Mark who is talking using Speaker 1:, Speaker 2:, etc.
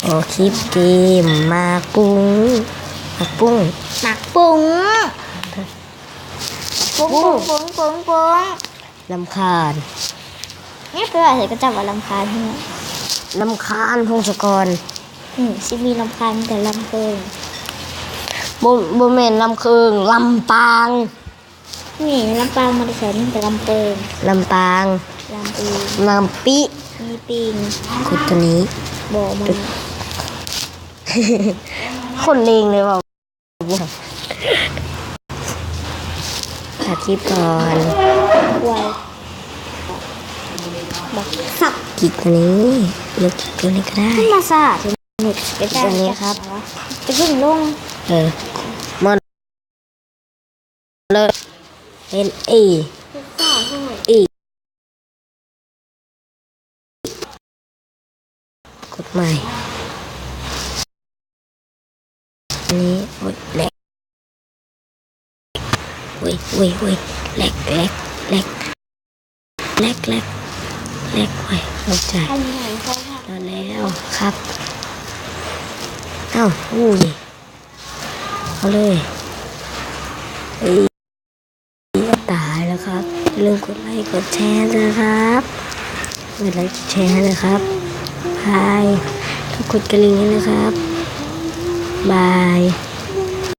Speaker 1: โอคลิปเกมมาปุ้งมาปุ้ง
Speaker 2: หมักปุ้งปุ้งปุ้งปุ้งปุ้งปุ้ง
Speaker 1: ลำคาญ
Speaker 2: นี่เป็นอะไรก็จับว่าลำคาญใช่ไหม
Speaker 1: ลำคาญพงศกร
Speaker 2: ซิมีลำคาญแต่ลำเพลิง
Speaker 1: โบเมนลำเคิงลำปาง
Speaker 2: นี่ลำปางมาดิฉันแต่ลำเพลิง
Speaker 1: ลำปาง
Speaker 2: ลำปีน
Speaker 1: ลำปิ
Speaker 2: มีปิง
Speaker 1: คนตัวนี้
Speaker 2: บ่อมัน
Speaker 1: คนเลงเลยว่าตัดคลิปก่อน
Speaker 2: ควายบักสับ
Speaker 1: คลิปตัวนี้เลือกคลิปตัวนี้ก็ได้
Speaker 2: ขึ้นมาซาถึงหนุดไปได้
Speaker 1: ตัวนี้ครับ
Speaker 2: จะขึ้นลง
Speaker 1: มันเลยเป็นเอ
Speaker 2: ซ่าใช่ไหม
Speaker 1: กดใหม่อันนี้โอ้ยแหลกโอ้ยแหลกไว้เข้าใจ
Speaker 2: อันไหนเขาค่ะ
Speaker 1: แล้วครับเอ้าอุ้ยเอาเลยตายแล้วครับอย่าลืมกดไลค์กดแชร์นะครับกดไลค์กดแชร์นะครับบายกดกระดิ่งนะครับบาย